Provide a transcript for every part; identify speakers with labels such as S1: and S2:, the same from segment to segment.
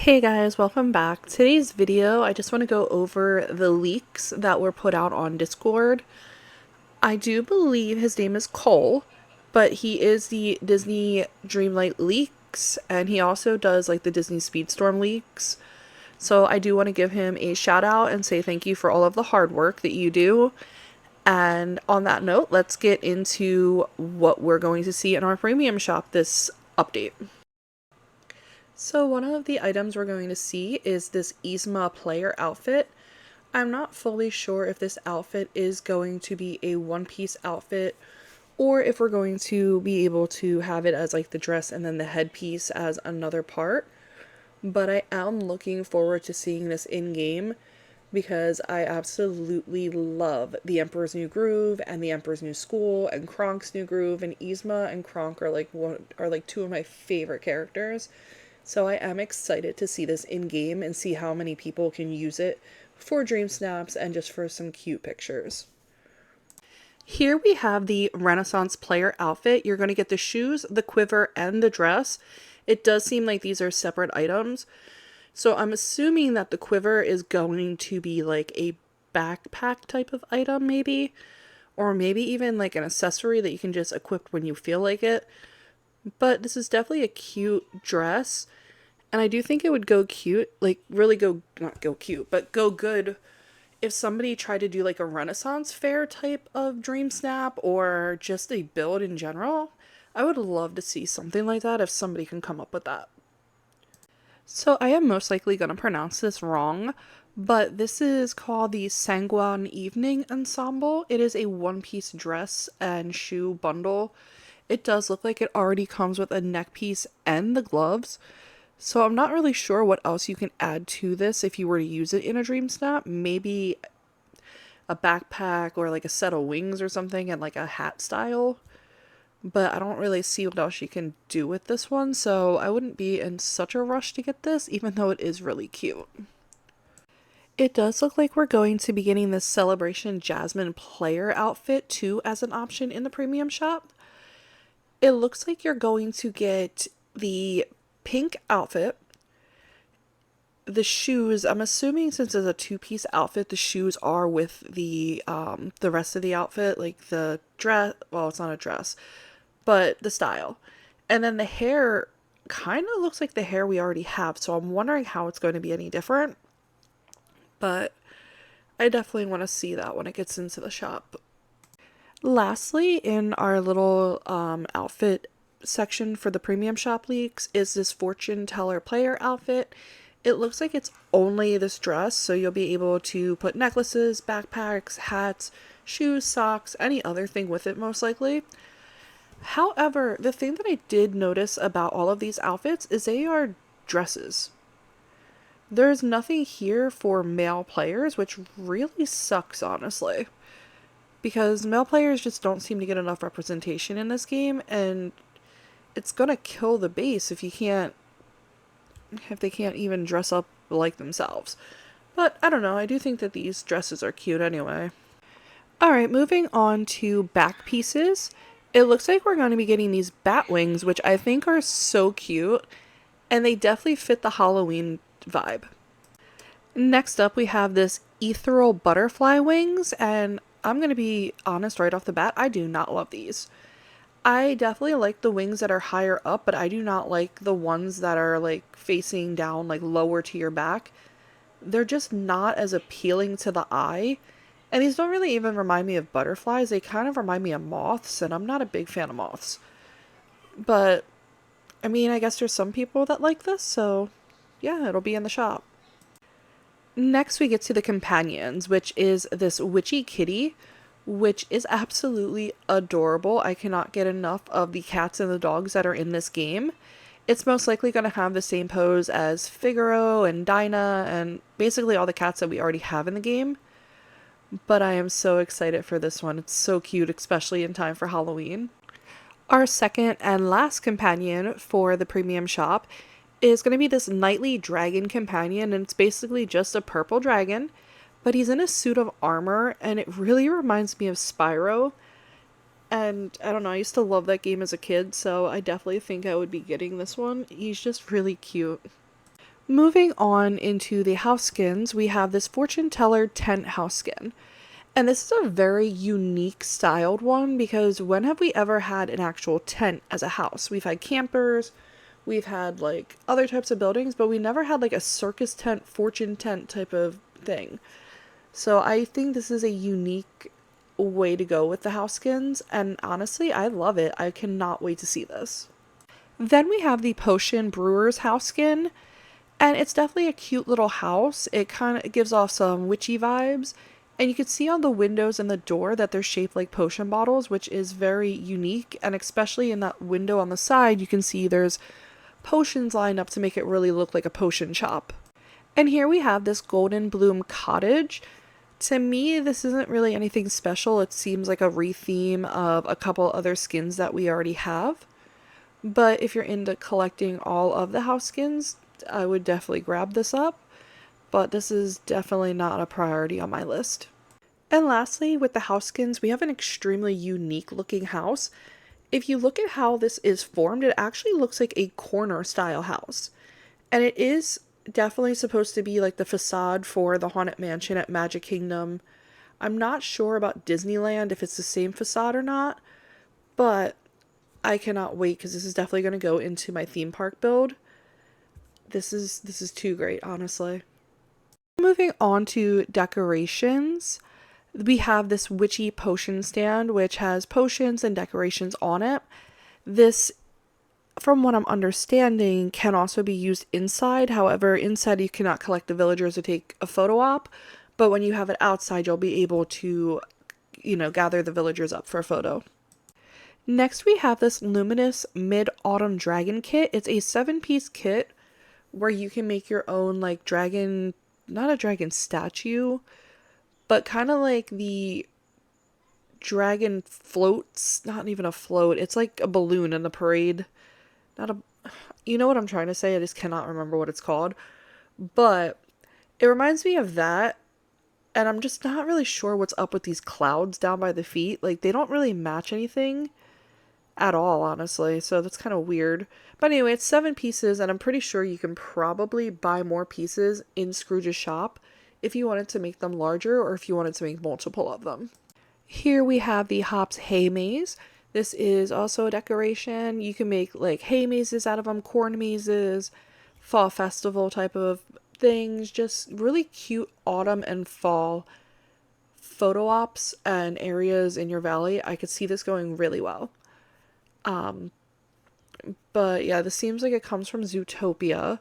S1: Hey guys, welcome back. Today's video, I just want to go over the leaks that were put out on Discord. I do believe his name is Cole, but he is the Disney Dreamlight leaks, and he also does like the Disney Speedstorm leaks. So I do want to give him a shout out and say thank you for all of the hard work that you do. And on that note, let's get into what we're going to see in our premium shop this update. So one of the items we're going to see is this Yzma player outfit. I'm not fully sure if this outfit is going to be a one-piece outfit or if we're going to be able to have it as like the dress and then the headpiece as another part. But I am looking forward to seeing this in-game because I absolutely love the Emperor's New Groove and the Emperor's New School and Kronk's New Groove, and Yzma and Kronk are like two of my favorite characters. So I am excited to see this in game and see how many people can use it for dream snaps and just for some cute pictures. Here we have the Renaissance player outfit. You're going to get the shoes, the quiver, and the dress. It does seem like these are separate items. So I'm assuming that the quiver is going to be like a backpack type of item maybe. Or maybe even like an accessory that you can just equip when you feel like it. But this is definitely a cute dress. And I do think it would go cute, like really go, not go cute, but go good if somebody tried to do like a Renaissance fair type of dream snap or just a build in general. I would love to see something like that if somebody can come up with that. So I am most likely going to pronounce this wrong, but this is called the Sanguine Evening Ensemble. It is a one-piece dress and shoe bundle. It does look like it already comes with a neck piece and the gloves. So I'm not really sure what else you can add to this if you were to use it in a dream snap. Maybe a backpack or like a set of wings or something and like a hat style. But I don't really see what else you can do with this one, so I wouldn't be in such a rush to get this, even though it is really cute. It does look like we're going to be getting this Celebration Jasmine player outfit too as an option in the premium shop. It looks like you're going to get the pink outfit, the shoes. I'm assuming since it's a two-piece outfit, the shoes are with the rest of the outfit, like the dress. Well, it's not a dress, but the style. And then the hair kind of looks like the hair we already have, so I'm wondering how it's going to be any different. But I definitely want to see that when it gets into the shop. Lastly, in our little outfit section for the premium shop leaks is this fortune teller player outfit. It looks like it's only this dress, so you'll be able to put necklaces, backpacks, hats, shoes, socks, any other thing with it most likely. However, the thing that I did notice about all of these outfits is they are dresses. There's nothing here for male players, which really sucks, honestly. Because male players just don't seem to get enough representation in this game, and it's gonna kill the base if they can't even dress up like themselves. But I don't know, I do think that these dresses are cute anyway. Alright, moving on to back pieces. It looks like we're going to be getting these bat wings, which I think are so cute, and they definitely fit the Halloween vibe. Next up, we have this ethereal butterfly wings, and I'm going to be honest right off the bat, I do not love these. I definitely like the wings that are higher up, but I do not like the ones that are like facing down, like lower to your back. They're just not as appealing to the eye. And these don't really even remind me of butterflies. They kind of remind me of moths, and I'm not a big fan of moths. But, I mean, I guess there's some people that like this, so yeah, it'll be in the shop. Next, we get to the companions, which is this witchy kitty, which is absolutely adorable. I cannot get enough of the cats and the dogs that are in this game. It's most likely going to have the same pose as Figaro and Dinah and basically all the cats that we already have in the game. But I am so excited for this one. It's so cute, especially in time for Halloween. Our second and last companion for the premium shop is going to be this Nightly Dragon companion, and it's basically just a purple dragon, but he's in a suit of armor, and it really reminds me of Spyro. And I don't know, I used to love that game as a kid, so I definitely think I would be getting this one. He's just really cute. Moving on into the house skins, we have this fortune teller tent house skin. And this is a very unique styled one because when have we ever had an actual tent as a house? We've had campers, we've had like other types of buildings, but we never had like a circus tent, fortune tent type of thing. So I think this is a unique way to go with the house skins, and honestly, I love it. I cannot wait to see this. Then we have the Potion Brewer's house skin, and it's definitely a cute little house. It kind of gives off some witchy vibes. And you can see on the windows and the door that they're shaped like potion bottles, which is very unique. And especially in that window on the side, you can see there's potions lined up to make it really look like a potion shop. And here we have this Golden Bloom Cottage. To me, this isn't really anything special. It seems like a retheme of a couple other skins that we already have. But if you're into collecting all of the house skins, I would definitely grab this up. But this is definitely not a priority on my list. And lastly, with the house skins, we have an extremely unique looking house. If you look at how this is formed, it actually looks like a corner style house. And it is definitely supposed to be like the facade for the Haunted Mansion at Magic Kingdom. I'm not sure about Disneyland if it's the same facade or not, but I cannot wait because this is definitely going to go into my theme park build. This is too great, honestly. Moving on to decorations, we have this witchy potion stand, which has potions and decorations on it. This, from what I'm understanding, can also be used inside. However, inside you cannot collect the villagers to take a photo op, but when you have it outside, you'll be able to, gather the villagers up for a photo. Next, we have this luminous mid-autumn dragon kit. It's a 7-piece kit where you can make your own like dragon, not a dragon statue, but kind of like the dragon floats, not even a float. It's like a balloon in the parade. Not a, you know what I'm trying to say? I just cannot remember what it's called. But it reminds me of that. And I'm just not really sure what's up with these clouds down by the feet. Like, they don't really match anything at all, honestly. So that's kind of weird. But anyway, it's 7 pieces, and I'm pretty sure you can probably buy more pieces in Scrooge's shop if you wanted to make them larger or if you wanted to make multiple of them. Here we have the Hops Hay Maze. This is also a decoration. You can make like hay mazes out of them, corn mazes, fall festival type of things. Just really cute autumn and fall photo ops and areas in your valley. I could see this going really well. But yeah, this seems like it comes from Zootopia.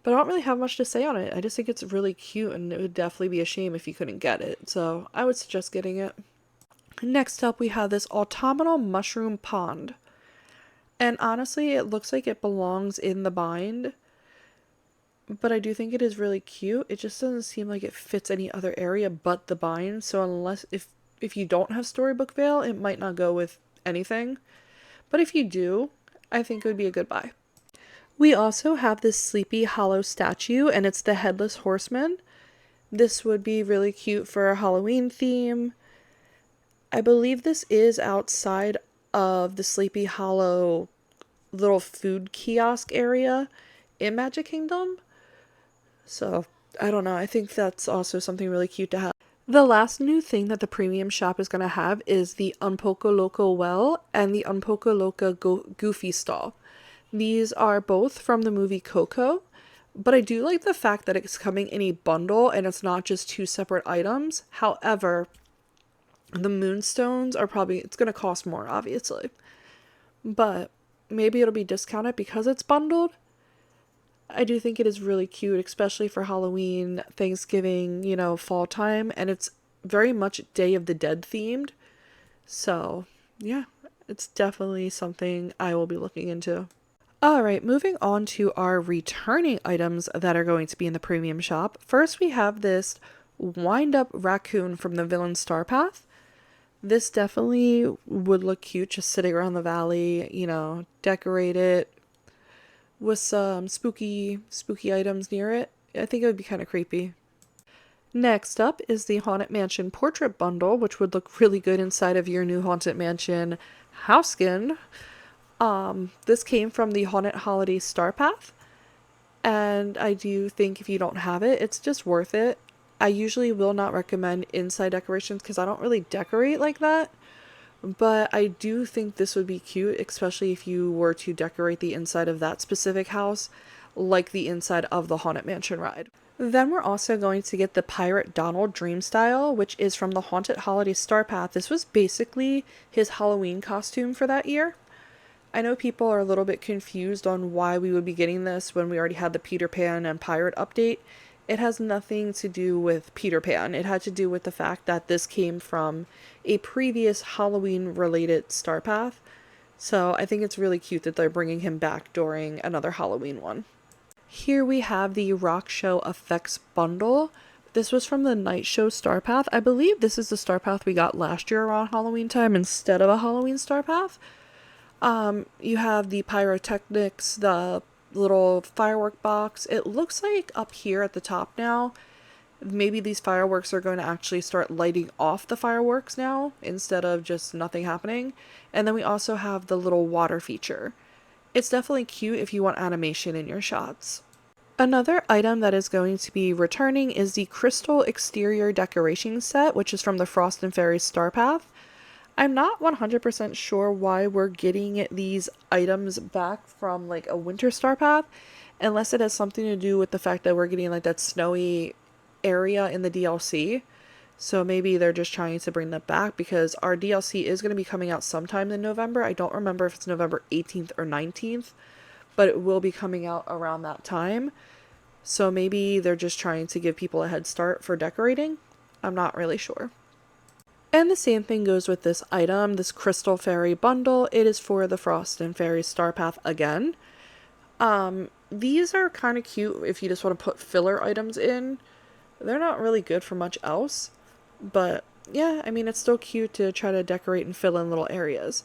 S1: But I don't really have much to say on it. I just think it's really cute and it would definitely be a shame if you couldn't get it. So I would suggest getting it. Next up, we have this autumnal mushroom pond. And honestly, it looks like it belongs in the bind. But I do think it is really cute. It just doesn't seem like it fits any other area but the bind. So unless, if you don't have Storybook Veil, it might not go with anything. But if you do, I think it would be a good buy. We also have this Sleepy Hollow statue, and it's the Headless Horseman. This would be really cute for a Halloween theme. I believe this is outside of the Sleepy Hollow little food kiosk area in Magic Kingdom. So, I don't know. I think that's also something really cute to have. The last new thing that the premium shop is going to have is the Unpoco Loco Well and the Unpoco Loca Goofy Stall. These are both from the movie Coco, but I do like the fact that it's coming in a bundle and it's not just 2 separate items. However, the Moonstones are probably, it's going to cost more, obviously. But maybe it'll be discounted because it's bundled. I do think it is really cute, especially for Halloween, Thanksgiving, fall time. And it's very much Day of the Dead themed. So, yeah, it's definitely something I will be looking into. Alright, moving on to our returning items that are going to be in the premium shop. First, we have this wind-up raccoon from the Villain Star Path. This definitely would look cute just sitting around the valley, decorate it with some spooky items near it. I think it would be kind of creepy. Next up is the Haunted Mansion Portrait Bundle, which would look really good inside of your new Haunted Mansion house skin. This came from the Haunted Holiday Star Path. And I do think if you don't have it, it's just worth it. I usually will not recommend inside decorations because I don't really decorate like that. But I do think this would be cute, especially if you were to decorate the inside of that specific house, like the inside of the Haunted Mansion ride. Then we're also going to get the Pirate Donald Dream Style, which is from the Haunted Holiday Star Path. This was basically his Halloween costume for that year. I know people are a little bit confused on why we would be getting this when we already had the Peter Pan and Pirate update. It has nothing to do with Peter Pan. It had to do with the fact that this came from a previous Halloween related Star Path. So I think it's really cute that they're bringing him back during another Halloween one. Here we have the Rock Show Effects Bundle. This was from the Night Show Star Path. I believe this is the Star Path we got last year around Halloween time instead of a Halloween Star Path. You have the pyrotechnics, the little firework box. It looks like up here at the top now, maybe these fireworks are going to actually start lighting off the fireworks now instead of just nothing happening. And then we also have the little water feature. It's definitely cute if you want animation in your shots. Another item that is going to be returning is the Crystal Exterior Decoration Set, which is from the Frost and Fairies Star Path. I'm not 100% sure why we're getting these items back from like a winter Star Path, unless it has something to do with the fact that we're getting like that snowy area in the DLC. So maybe they're just trying to bring that back because our DLC is going to be coming out sometime in November. I don't remember if it's November 18th or 19th, but it will be coming out around that time. So maybe they're just trying to give people a head start for decorating. I'm not really sure. And the same thing goes with this item, this Crystal Fairy Bundle. It is for the Frost and Fairy Star Path again. These are kind of cute if you just want to put filler items in. They're not really good for much else. But yeah, I mean, it's still cute to try to decorate and fill in little areas.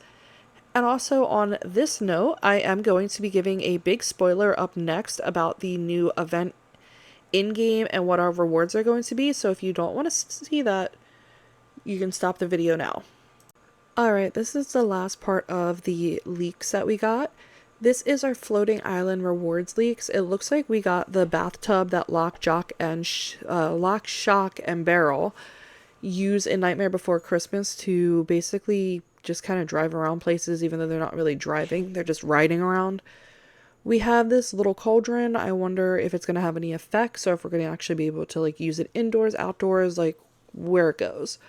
S1: And also on this note, I am going to be giving a big spoiler up next about the new event in-game and what our rewards are going to be. So if you don't want to see that, you can stop the video now. Alright, this is the last part of the leaks that we got. This is our floating island rewards leaks. It looks like we got the bathtub that Lock, Shock, and Barrel use in Nightmare Before Christmas to basically just kind of drive around places, even though they're not really driving, they're just riding around. We have this little cauldron. I wonder if it's going to have any effects or if we're going to actually be able to like use it indoors, outdoors, like where it goes.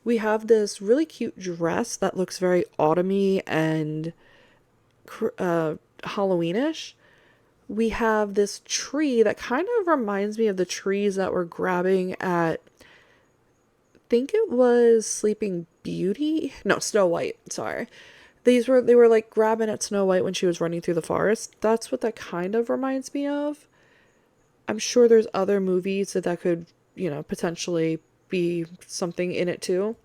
S1: We have this really cute dress that looks very autumny and Halloweenish. We have this tree that kind of reminds me of the trees that we're grabbing at, I think it was Sleeping Beauty? No, Snow White, sorry. They were like grabbing at Snow White when she was running through the forest. That's what that kind of reminds me of. I'm sure there's other movies that could, potentially be something in it too.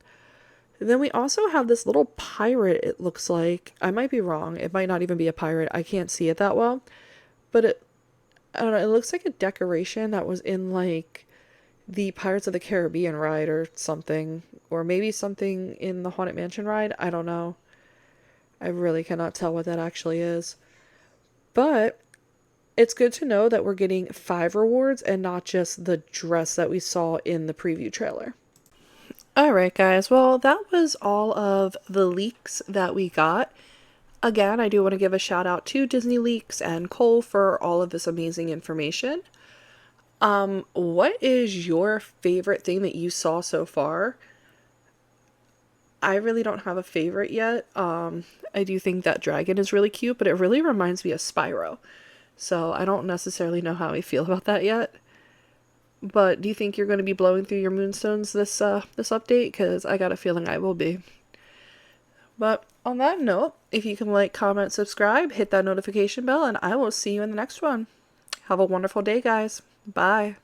S1: Then we also have this little pirate, it looks like. I might be wrong. It might not even be a pirate. I can't see it that well. But I don't know, it looks like a decoration that was in like the Pirates of the Caribbean ride or something. Or maybe something in the Haunted Mansion ride. I don't know. I really cannot tell what that actually is. But it's good to know that we're getting 5 rewards and not just the dress that we saw in the preview trailer. Alright guys, well that was all of the leaks that we got. Again, I do want to give a shout out to Disney Leaks and Cole for all of this amazing information. What is your favorite thing that you saw so far? I really don't have a favorite yet. I do think that dragon is really cute, but it really reminds me of Spyro. So I don't necessarily know how I feel about that yet. But do you think you're going to be blowing through your Moonstones this update? Because I got a feeling I will be. But on that note, if you can like, comment, subscribe, hit that notification bell, and I will see you in the next one. Have a wonderful day, guys. Bye.